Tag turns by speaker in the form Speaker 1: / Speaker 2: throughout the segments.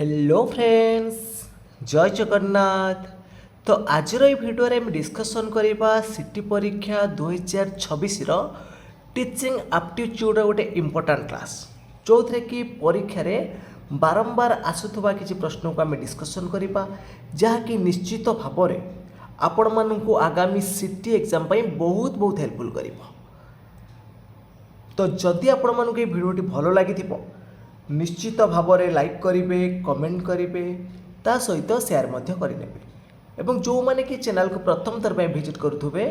Speaker 1: Hello friends, जय जगन्नाथ। तो आज भिडियो में डिस्कसन करवा सिटी परीक्षा 2026 टीचिंग एप्टीट्यूड गोटे इम्पोर्टाट क्लास जो थे कि परीक्षा रे बारंबार आसुवा किसी प्रश्न को आम डिस्कसन करवा जहाँकि निश्चित भाव में आपण मानू आगामी सिटी एग्जाम बहुत बहुत हेल्पफुल कर। तो जदि आपण मानू ये भिडियोटी भल लगी निश्चित भाव में लाइक करेंगे, कमेंट करेंगे, ता सहित शेयर करेंगे एवं जो मैंने कि चैनल को प्रथम थर पर विजिट करुवे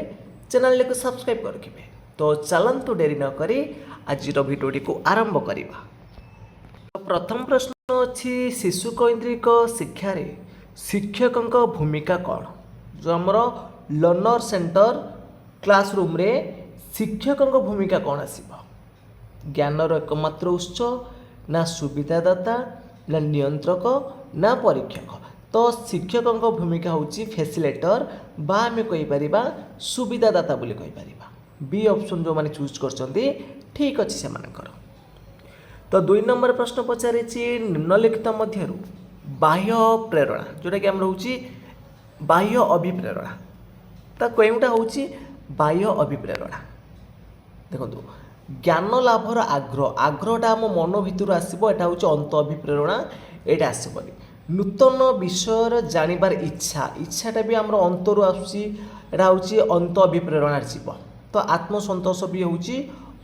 Speaker 1: चैनल को सब्सक्राइब करेंगे। तो चलतु डेरी न करी आज भिडियोटी को आरंभ करवा। तो प्रथम प्रश्न अच्छी शिशु कैंद्रिक शिक्षा रे शिक्षकों भूमिका कौन। जो आमर लर्नर सेंटर क्लासरूम रे शिक्षकों भूमिका कौन आसब। ज्ञानर एकमात्र उत्स ना सुविधादाता ना नियंत्रक ना परीक्षक। तो शिक्षकों भूमिका होची फैसिलेटर बा आम कहीपर सुविधादाता बोली कहीपर। बी ऑप्शन जो मैंने चूज करछंती ठीक अच्छे से। तो 2 नंबर प्रश्न पचारि निम्नलिखित मध्यरु बाह्य प्रेरणा जोटा कि आम रोची बाह्य अभिप्रेरणा तो कौटा होची बाह्य अभिप्रेरणा। देखो ज्ञान लाभर आग्रह आग्रहटा आम मन भितर आसो यहाँ हूँ अंत अभिप्रेरणा यहाँ आसबनी। नूतन विषय जानिबार इच्छा इच्छाटा भी आमर अंतरु आसूँ हूँ अंत अभिप्रेरणा जीव। तो आत्मसंतोष भी हूँ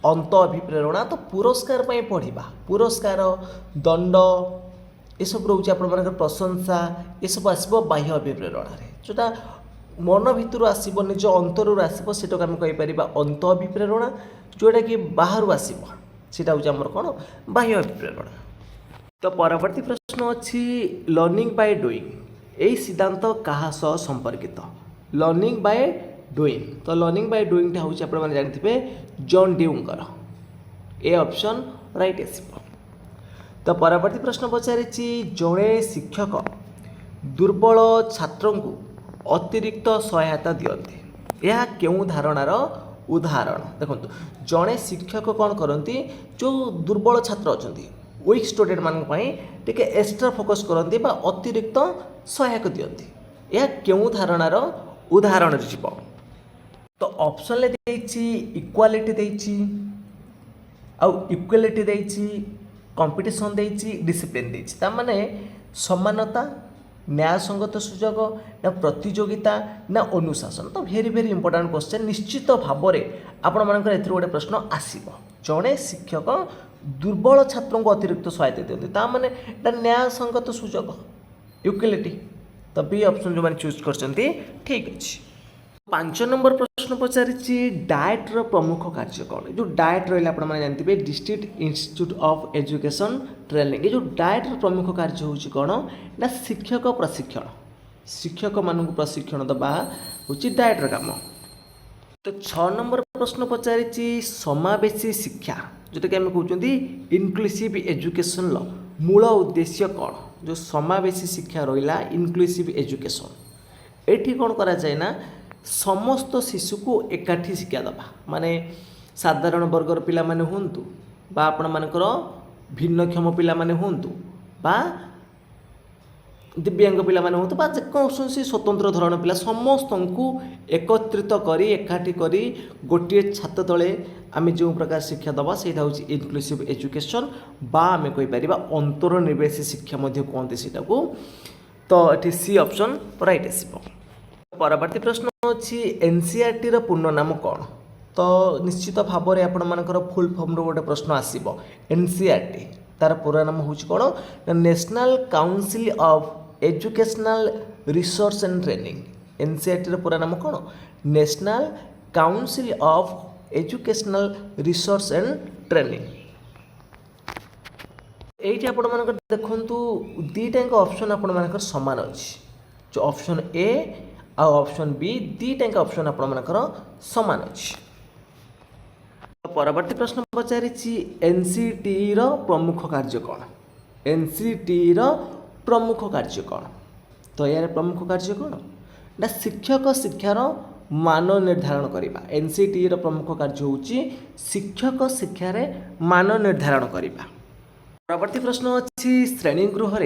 Speaker 1: अंत अभिप्रेरणा। तो पुरस्कार पढ़ा पुरस्कार दंड ये सब रोचे आप प्रशंसा ये सब आसो बाह्य अभिप्रेरणा जोटा मन भितर आसब निज अंतरु आसब से आम कहीपर अंत अभिप्रेरणा। जोटा कि बाहर आसब सीटा हूँ आमर कौन बाह्य अभिप्रेरणा। तो परवर्ती प्रश्न अच्छी लर्निंग बाय डूइंग यही सिद्धांत क्या सह संपर्कित। लर्निंग बाय डूइंग तो लर्निंग बाय डूइंगटा हूँ आप जानते जॉन ड्यूंगर ए ऑप्शन राइट आसब। तो परवर्ती प्रश्न पचारि जड़े शिक्षक दुर्बल छात्र को अतिरिक्त सहायता दियंती यह क्यों धारणार उदाहरण। देखो जड़े शिक्षक कौन करती जो दुर्बल छात्र अच्छा वीक स्टूडेंट मानी एक्स्ट्रा फोकस करती अतिरिक्त सहायक दियंती यह क्यों धारणार उदाहरण जीव। तो ऑप्शन इक्वालिटी देछि आउ इक्वालिटी देछि कंपटीशन देछि डिसिप्लिन देछि ता माने समानता न्यायसंगत सुजोग ना प्रतियोगिता ना अनुशासन। तो भेरी भेरी इंपोर्टाट क्वेश्चन निश्चित भाव में आपण मानकर एथि गोटे प्रश्न आसीबो जड़े शिक्षक दुर्बल छात्रों को अतिरिक्त सहायता दियंती ता माने न्यायसंगत सुजोग इक्वालिटी। तो बी ऑप्शन जो मैंने चूज करछंती ठीक अछि। 5 नंबर प्रश्न पचारि डाएट्र प्रमुख कार्य कौन। जो डाएट रहा आप जानते district institute of education training ये जो डाएट्र प्रमुख कार्य हूँ कौन ना शिक्षक प्रशिक्षण शिक्षक मानक प्रशिक्षण दबा हूँ डाएट्र काम। तो 6 नंबर प्रश्न पचारि समावेशी शिक्षा जोटा कि आम कहते इनक्लूसिव एजुकेशन मूल उद्देश्य कौन। जो समावेशी शिक्षा रहा इनक्लूसिव एजुकेशन ये कौन करा जाए ना समस्त शिशु को एकाठी शिक्षा दबा माने साधारण वर्गर पिला माने हुंतु बा आपण मानकर भिन्नक्षम पिला माने हुंतु बा दिव्यांग पिला माने हुंतु बा जेकोसी स्वतंत्र धरण पिला समस्त को एकत्रित करी एकाठी करी गोटे छात्र तले आम जो प्रकार शिक्षा दबा से इनक्लूसिव एजुकेशन बा आम कहीपर अंतर्निवेशी शिक्षा कहते सीटा को। तो ये सी ऑप्शन राइट आसब। परवर्ती प्रश्न अच्छी एनसीईआरटी रो पूर्ण नाम कौन। तो निश्चित भाव में आपण मानकर फुल फॉर्म रो गोटे प्रश्न आसीबो एनसीईआरटी तार पूरा नाम हूँ कौन National Council of Educational Research and Training. NCERT रो पूरा नाम कौन National Council of Educational Research and Training. ये आपण मानकर देखंतु दीटा ऑप्शन आपण मानकर समान अच्छी जो ऑप्शन ए आ ऑप्शन बी दीटा ऑप्शन आपण मानकर समान अच्छी। परवर्ती प्रश्न पचारि एनसीटी रो प्रमुख कार्य कौन। एनसीटी रो प्रमुख कार्य कौन। तो यार प्रमुख कार्य कौन ना शिक्षक शिक्षार मान निर्धारण करवा। एनसीटी रो प्रमुख कार्य होची शिक्षक शिक्षार मान निर्धारण करवा। परवर्ती प्रश्न अच्छी श्रेणी गृह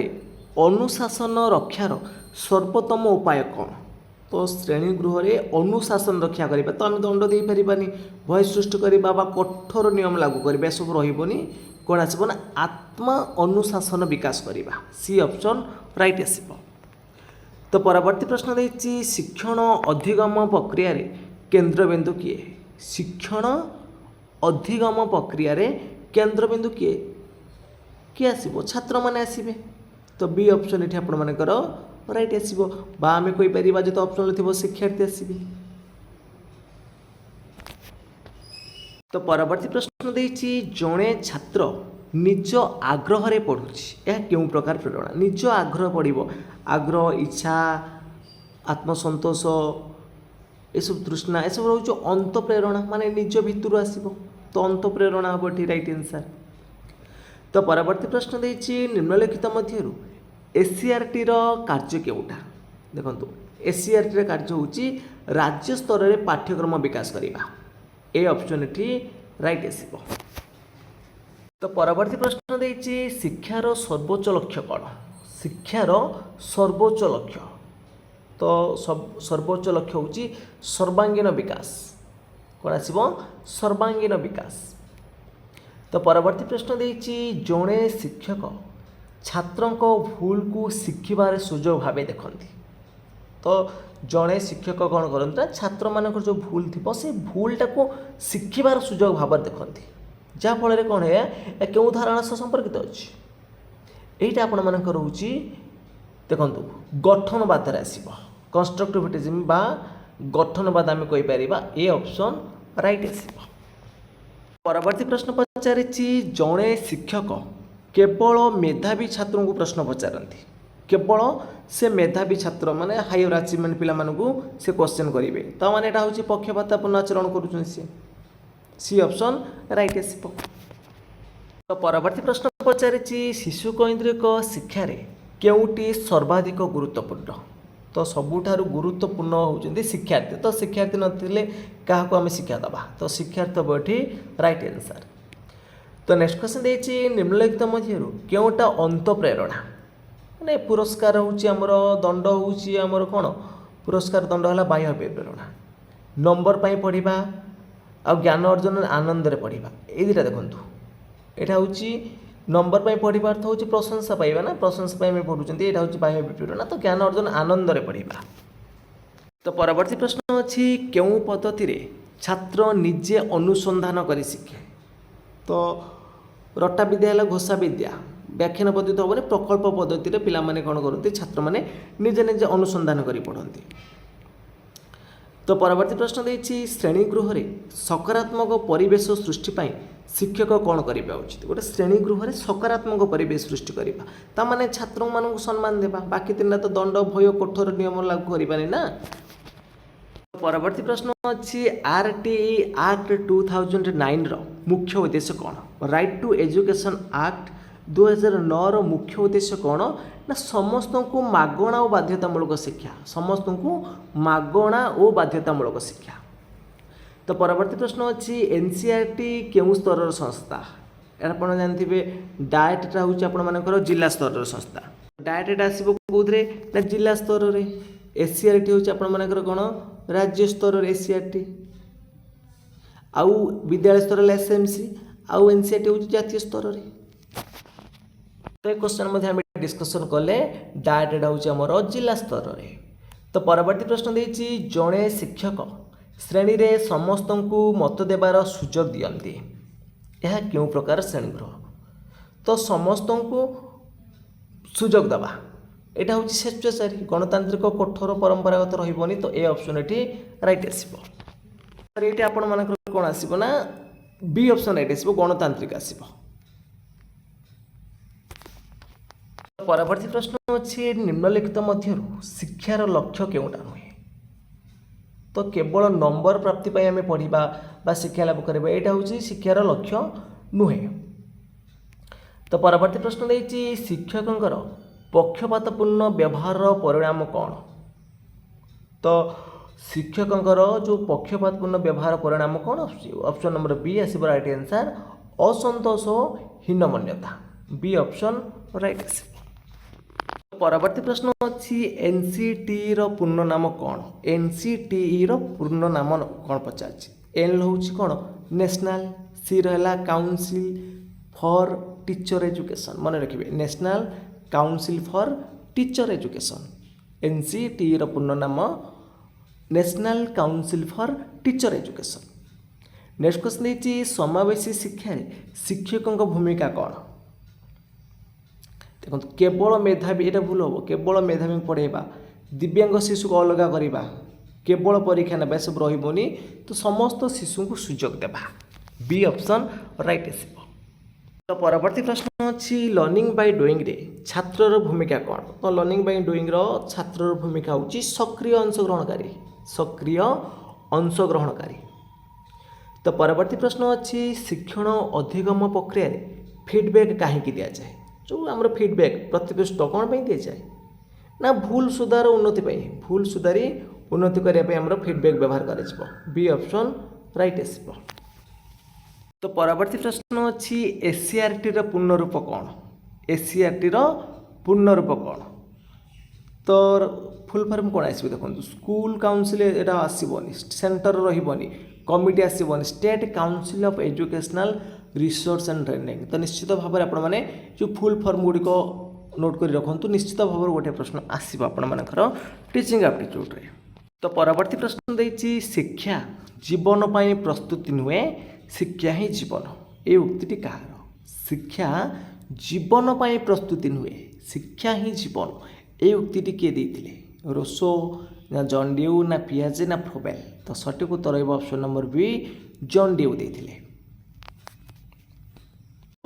Speaker 1: अनुशासन रक्षार सर्वोत्तम उपाय कौन? तो श्रेणी गृह में अनुशासन रक्षा करवा तो आम दंड दे पारानी भय सृष्टि करवा कठोर नियम लागू करवा सब रही कौन आसब ना आत्म अनुशासन विकास करवा सी ऑप्शन राइट आसब। तो परवर्ती प्रश्न देती शिक्षण अधिगम प्रक्रिया केंद्रबिंदु किए? शिक्षण अधिगम प्रक्रिया केंद्रबिंदु किए किए आसब? छात्र मैंने आसबे। तो बी ऑप्शन ये आपण मानकर राइट आसब बा आम कहीपर जो ऑप्शन थी शिक्षार्थी आसबे। तो परवर्ती प्रश्न देती जड़े छात्र निज आग्रह पढ़ुची यह क्यों प्रकार प्रेरणा? निज आग्रह पढ़ आग्रह इच्छा आत्मसंतोष यह तृष्णा यह सब रोज अंत प्रेरणा माने निज भितर आसब तो अंत प्रेरणा हम ये राइट आंसर। तो परवर्ती प्रश्न देती निम्नलिखित मध्य एससीईआरटी कार्य केउटा? देखो एससीईआरटी कार्य होची राज्य स्तर में पाठ्यक्रम विकास करवा ए ऑप्शन ये राइट आसब। तो परवर्ती प्रश्न देती शिक्षार सर्वोच्च लक्ष्य कौन? शिक्षार सर्वोच्च लक्ष्य तो सर्वोच्च लक्ष्य होची सर्वांगीण विकास कौन आसब? सर्वांगीण विकास। तो परवर्ती प्रश्न देती जड़े शिक्षक छात्रों भूल को शिखबार सुजोग भाव देखती तो जड़े शिक्षक कौन करते छात्र मान जो भूल थी से भूलटा को शिखबार सुजोग भाव देखती जहाँफल कौन है क्यों धारणा सह संपर्कित अच्छी यहीटा आपण मान रोचे देखु गठनवाद आसब कंस्ट्रक्टिविटिज्म बा गठनवाद आम कहीपर ए ऑप्शन राइट आसब। परवर्ती प्रश्न पचारि जड़े शिक्षक केवल मेधावी छात्रों को प्रश्न पचारती केवल से मेधावी छात्र माने हायर अचिवमेंट पिला मानू से क्वेश्चन करेंगे तो मैंने यहाँ हूँ पक्षपातपूर्ण आचरण कर सी ऑप्शन राइट आसब। तो परवर्ती प्रश्न पचारि शिशु कैंद्रिक शिक्षा केउटी सर्वाधिक गुरुत्वपूर्ण? तो सबुठारु गुरुत्वपूर्ण होउछन्ति शिक्षार्थी तो शिक्षार्थी नथिले काहाको आमे शिक्षा दबा तो शिक्षार्थी हम एठी राइट आंसर। तो नेक्स्ट क्वेश्चन देछि निम्नलिखित मध्यरु केउटा अंत प्रेरणा माने पुरस्कार होउछि हमर दंड होउछि हमर कोन पुरस्कार दंड हला बाह्य प्रेरणा नंबर पाई पढ़िबा आ ज्ञान अर्जन आनंद रे पढ़िबा ए दिटा देखंतु एटा होउछि नंबर पाई पढ़िबा अर्थ होउछि प्रशंसा पाइबा ना प्रशंसा पाई में पढ़ुचंती एटा होउछि बाह्य प्रेरणा तो ज्ञान अर्जन आनंद रे पढ़िबा। तो परवर्ती प्रश्न अछि केउ पद्धति रे छात्र निजे अनुसंधान करि शिखे? तो रटा विद्या है घोषा विद्या व्याख्यान पद्धति हम प्रकल्प पद्धति पिला माने कौन करते छात्र मैंने निजे निजे अनुसंधान कर पढ़ती। तो परवर्ती प्रश्न देछि श्रेणी गृह रे सकारात्मक परिवेश सृष्टि पाई शिक्षक कौन करवा उचित? गोटे श्रेणी गृह रे सकारात्मक परिवेश सृष्टि करवा ता माने छात्र मानक सम्मान देवा बाकी तीन तो दंड भय कठोर नियम लागू करवानी ना। परवर्ती प्रश्न अच्छी आरटीई एक्ट 2009 रो मुख्य उद्देश्य कौन? राइट टू एजुकेशन एक्ट 2009 रो मुख्य उद्देश्य कौन ना समस्त को मागणा और बाध्यतामूलक शिक्षा समस्त को मागणा और बाध्यतामूलक शिक्षा। तो परवर्ती प्रश्न अच्छी एनसीईआरटी केउ स्तर संस्था? आप जानते डाएटा हूँ आपर जिला स्तर संस्था डाएटा आसो कौन ना जिला स्तर में एससीईआरटी हूँ आपर कौन राज्य स्तर एससीईआरटी आउ विद्यालय स्तर एसएमसी आउ एनसीईआरटी हूँ जातीय स्तर में। तो ये क्वेश्चन डिस्कसन कले डाएटा हूँ आमर जिला स्तर में। तो परवर्ती प्रश्न देछि जड़े शिक्षक श्रेणी रे समस्त को मत देवार सुजोग दियंती यह क्यों प्रकार श्रेणी गृह? तो समस्त को सुजोग दबा यहाँ हूँ स्वेच्छाचारी गणतांत्रिक कठोर परंपरागत रही तो ए ऑप्शन ये राइट आसो ये आपण मान कौन आसो ना बी ऑप्शन राइट आसो गणतांत्रिक आसो। परवर्ती प्रश्न अच्छी निम्नलिखित मध्य शिक्षार लक्ष्य केउटा नुहे? तो केवल नंबर प्राप्ति पाई आम पढ़ा बा शिक्षा लाभ करवा यहाँ हूँ शिक्षार लक्ष्य नुहे। तो परवर्ती प्रश्न देछि शिक्षकंकर पक्षपातपूर्ण व्यवहार परिणाम कौन? तो शिक्षकंकर जो पक्षपातपूर्ण व्यवहार परिणाम कौन ऑप्शन नंबर बी आसब राइट आंसर असंतोष हीनमन्यता बी ऑप्शन राइट आसब। परवर्ती प्रश्न अच्छी एनसीटी पूर्ण नाम कौन एनसीटी पूर्ण नाम कौन पचार एन हूँ कौन नेशनल सी रहा काउंसिल फॉर टीचर एजुकेशन मन रखिए national council for teacher education NCT पूर्ण नाम national council for teacher education. Next question देखिए समावेशी शिक्षा शिक्षकों भूमिका कौन देखो केवल मेधावी यहाँ भूल हम केवल मेधावी पढ़ेबा दिव्यांग शिशु को अलग करवा केवल परीक्षा ना सब रही तो समस्त शिशु को सुजोग देवा बी ऑप्शन राइट आसब। तो परवर्ती प्रश्न अच्छी लर्निंग बाय डूइंग रे छात्र भूमिका कौन तो लर्निंग बाय डूइंग छात्र भूमिका हूँ सक्रिय अंशग्रहणकारी सक्रिय अंशग्रहणकारी। तो परवर्ती प्रश्न अच्छी शिक्षण अधिगम प्रक्रिया फीडबैक कहीं दि जाए जो आम फीडबैक प्रतिपुष्ट कौन पर दि जाए ना भूल सुधार उन्नति भूल सुधारी उन्नति करने आम फीडबैक व्यवहार कर बी ऑप्शन राइट आसब। तो परवर्ती प्रश्न अच्छी एससीईआरटी पूर्ण रूप कौन एससीईआरटी पूर्ण रूप कौन तो फुल फॉर्म कौन आसो देखो स्कूल काउंसिल यहाँ आसबनी सेंटर रही कमिटी आसबनी State Council of Educational Resource and Training. तो निश्चित भाव में आपने जो फुल फॉर्म गुड़िक नोट कर रखु निश्चित भाव में गोटे प्रश्न आसो आपर टीचिंग एप्टीट्यूड रे। तो परवर्ती प्रश्न देती शिक्षा जीवन पाई प्रस्तुति नुहे शिक्षा ही जीवन ये उक्ति कहार शिक्षा जीवन पाई प्रस्तुति नुहे शिक्षा ही जीवन ये उक्ति किए देते रोसो ना जॉन ड्यू ना पियाजे ना फ्रोबेल। तो सठिक उत्तर option number B John Dewey देते।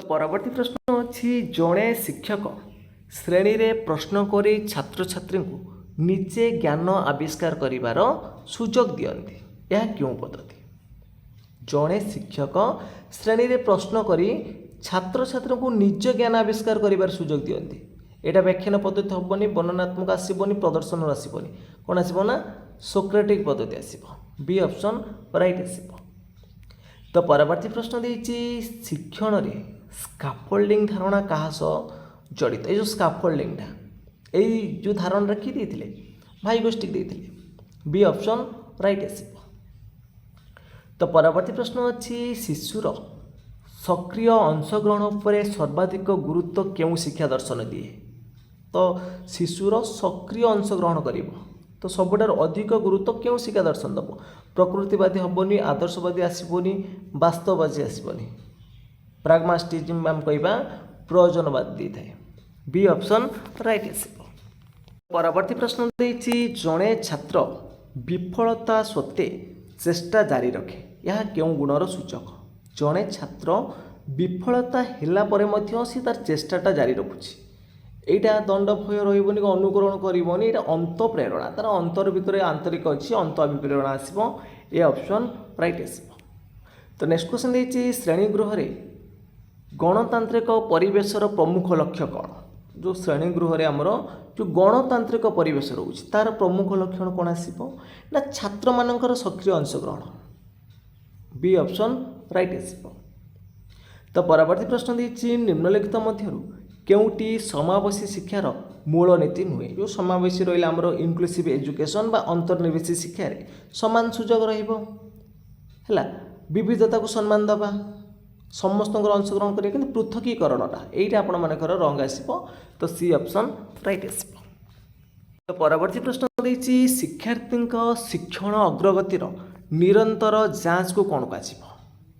Speaker 1: परवर्ती प्रश्न अच्छी जड़े शिक्षक श्रेणी रे प्रश्न करी छात्र छात्री को निजे ज्ञान आविष्कार करिवार सुजोग दियंती यह क्यों पद्धति जड़े शिक्षक श्रेणी रे प्रश्न करी छात्र छात्री को निज ज्ञान आविष्कार करिवार सुजोग दियंती एटा व्याख्यान पद्धति हेबनी वर्णनात्मक आसबनी प्रदर्शन आसबनी कौन आसब ना सोक्रेटिक पद्धति आसब बी ऑप्शन राइट आसब। तो परवर्ती प्रश्न देती शिक्षण रे स्काफोल्डिंग धारणा क्या सह जड़ित ये जो स्काफोल्डिंगटा यही जो धारणा किए देते भाई गोष्ठी देते बी ऑप्शन राइट आसब। तो परवर्ती प्रश्न अच्छी शिशुर सक्रिय अंशग्रहण पर सर्वाधिक गुरुत्व क्यों शिक्षा दर्शन दिए तो शिशुर सक्रिय अंशग्रहण कर तो सबुठार अधिक गुरुत्व क्यों शिक्षा दर्शन दब प्रकृतिवादी हेबनी आदर्शवादी आसबनी वास्तववादी आसबनी प्राग्मास्टिज्म आम कहवा प्रयोजनवाद दी थाए बी ऑप्शन राइट आसब। परवर्ती प्रश्न देती जड़े छात्र विफलता सत्वे चेष्टा जारी रखे यह क्यों गुणर सूचक जड़े छात्र विफलता हेला परे मध्य सी तार चेष्टाटा जारी रखुची एटा दंड भय रही अनुकरण करनी यहाँ अंत प्रेरणा तार अंतर भितर आंतरिक अच्छी अंत अभिप्रेरणा आसब ए ऑप्शन राइट आसब। तो नेक्स्ट क्वेश्चन देती श्रेणी गृह गणतांत्रिक परिवेशर प्रमुख लक्ष्य कौन जो श्रेणी गृह आमर जो गणतांत्रिक परिवेश रोचे तार प्रमुख लक्षण कौन आसब ना छात्र मानकर सक्रिय अंशग्रहण बी ऑप्शन राइट आसब। तो परवर्ती प्रश्न देती निम्नलिखित मध्यरु केउटी समावेशी शिक्षार मूल नीति नुहे जो समावेशी रहा आमर इनक्लूसिव एजुकेशन बा अंतर्निवेशी शिक्षा रे समान सुजोग रहिबो हैला विविधता को सम्मान दबा समस्त अंशग्रहण करें कि पृथकीकरणटा यहीटा आपण मानकर रंग आसब तो सी ऑप्शन राइट आसब। तो परवर्ती प्रश्न देती शिक्षार्थी शिक्षण अग्रगतिर निरंतर जांच को कौन कह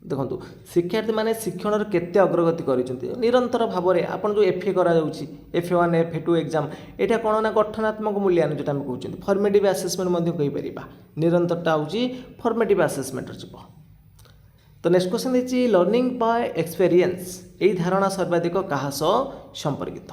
Speaker 1: देखो शिक्षार्थी मैंने शिक्षण केते अग्रगति कर निरंतर भाव में आपन जो एफए करा FA1 FA2 एग्जाम यहाँ कौन ना गठनात्मक मूल्यांकन जो आम कहते फर्मेटिव आसेसमेंट कहीपर निरंतरटा हूँ फर्मेटिव आसेसमेंट जीव। तो नेक्स्ट क्वेश्चन देती लर्निंग बाय एक्सपीरियंस यही धारणा सर्वाधिक क्या संपर्कित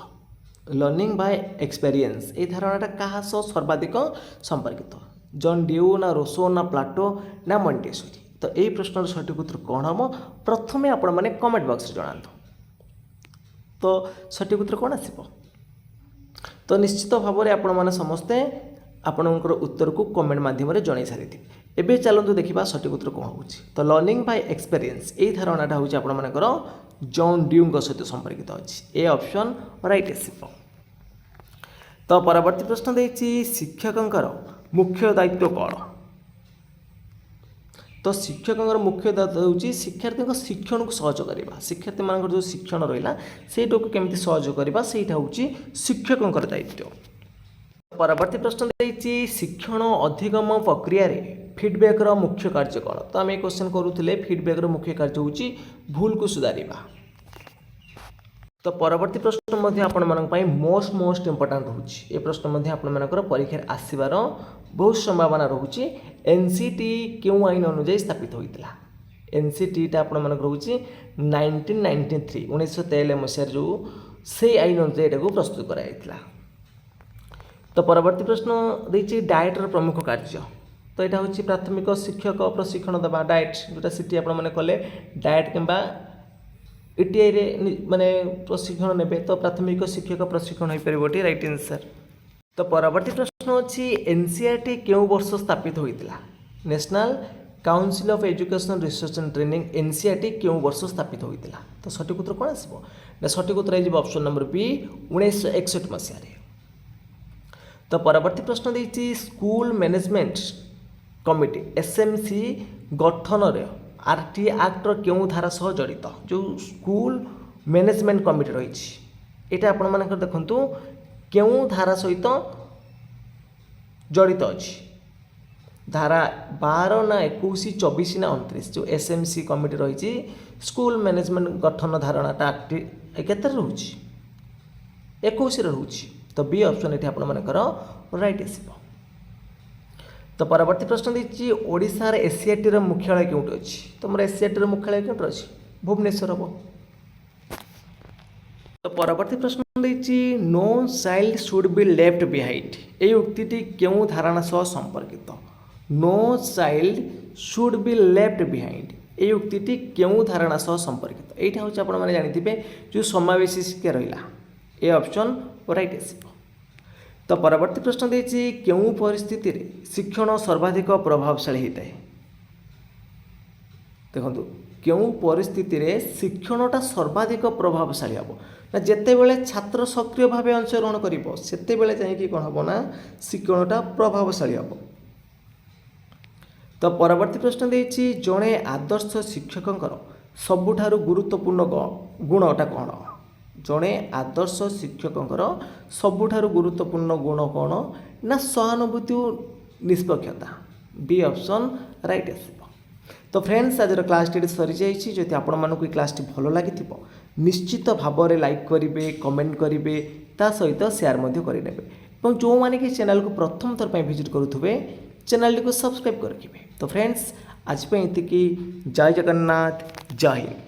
Speaker 1: लर्निंग बाय एक्सपीरियंस यही धारणाटा क्या सर्वाधिक संपर्कित जॉन ड्यू ना रोसो ना प्लाटो ना मॉन्टेसरी। तो यही प्रश्न सठिक उत्तर कौन हम प्रथमे आपण मैंने कमेंट बॉक्स रे जणातु तो सठिक उत्तर कौन आसब। तो निश्चित भाव में आपण मैंने समस्ते आपणकर उत्तर को कमेंट माध्यम जन सारी एबे चलतु देखा सठिक उत्तर कौन हो। तो लर्निंग बाय एक्सपीरियंस यही धारणाटा हूँ आपर जॉन ड्यू सहित संपर्कित अच्छी ए ऑप्शन राइट आसब। तो परवर्ती प्रश्न देछि शिक्षकंकर मुख्य दायित्व कौन। तो शिक्षकंकर मुख्य दायित्व होउछि शिक्षार्थी शिक्षण को सहज करवा। शिक्षार्थी मान जो शिक्षण रहा सेटा को केमती सहज करवा सेटा होउछि शिक्षकंकर दायित्व। परवर्ती प्रश्न देछि शिक्षण अधिगम प्रक्रिया रे फीडबैक रो मुख्य कार्य कौन। तो आम क्वेश्चन करूले फीडबैक रो मुख्य कार्य होउछि भूल को सुधारिबा। तो परवर्ती प्रश्न मध्य आपण मानक पई मोस्ट इंपोर्टेंट होउछि। ए प्रश्न मध्य आपण मानकर परीक्षा आसीबार बहुत संभावना रहुछि। एनसीटी केउ आईन अनुसार स्थापित होइतला। एनसीटी टा आपण मानक रहुछि 1993 1993 मसिया जो से आईन अनुसार एटा को प्रस्तुत कराइतला। तो परवर्ती प्रश्न देछि डाएट रो प्रमुख कार्य। तो यहाँ हूँ प्राथमिक शिक्षक प्रशिक्षण देवा डाएट जोटा सीटी आपण मैंने कले डाएट किंबा ईटीआई रे माने प्रशिक्षण नेबे तो प्राथमिक शिक्षक प्रशिक्षण हो पारे राइट आंसर। तो परवर्ती प्रश्न अच्छी एनसीईआरटी केउ वर्ष स्थापित होइतिला। National Council of Education Research and Training NCERT केउ वर्ष स्थापित होइतिला। तो सठिक उत्तर कौन आसबो ना सठिक उत्तर आइबो ऑप्शन नंबर बी 1961 मसिया रे। तो परवर्ती प्रश्न देछि स्कूल मैनेजमेंट कमिटी एसएमसी गठन रे आरटी एक्टर केउ धारा सह जड़ित। जो स्कूल मैनेजमेंट कमिटी रही यहाँ आपण मानकर देखंतु केउ धारा सहित जड़ित अछि। धारा 12 ना 21 24 ना 29 जो एसएमसी कमिटी रही स्कूल मैनेजमेंट गठन धारणाटा केते रहउछि 21 रहउछि। तो बी ऑप्शन ये आपण मानकर राइट आसीबो। तो परवर्ती प्रश्न देछि ओडिशार एसीआईटी रो मुख्यालय केउट अछि। तो मोर एसीआईटी रो मुख्यालय केउट अछि भुवनेश्वर हबो। तो परवर्ती प्रश्न देछि no child should be left behind ए उक्तिटी केउ धारणा सह संपर्कित। No child should be left behind ए उक्तिटी केउ धारणा सह संपर्कित। एटा होछि आपण माने जानिथिबे जो समावेशी शिक्षा रहिला ए ऑप्शन राइट आसीबो। तो परवर्ती प्रश्न देछि केउ परिस्थिति रे शिक्षण सर्वाधिक प्रभावशाली होता है। देखो केउ परिस्थिति रे शिक्षणटा सर्वाधिक प्रभावशाली हम ना जिते बेले छात्र सक्रिय भाव अंशग्रहण करिवो सेते बेले जाइकि कोन हबो ना शिक्षणटा प्रभावशाली हम। तो परवर्ती प्रश्न देछि जणे आदर्श शिक्षकंकर सबुठारु गुरुत्वपूर्ण गुणटा कोन। जड़े आदर्श शिक्षकंकर सबुठारु गुरुत्वपूर्ण गुण कौन ना सहानुभूति निष्पक्षता बी ऑप्शन राइट आसीबो। तो फ्रेंड्स आज क्लास टी सरी जाइछि। जदि आपण मानकु क्लास टी भलो लागिथिबो निश्चित भाव में लाइक करेंगे कमेंट करेंगे ता सहित शेयर मध्य करेंगे और जो मैंने कि चैनल को प्रथम थर पर विजिट करुवे चैनल को सब्सक्राइब करेंगे। तो फ्रेंड्स आज पे इतकी जय जगन्नाथ जय हिंद।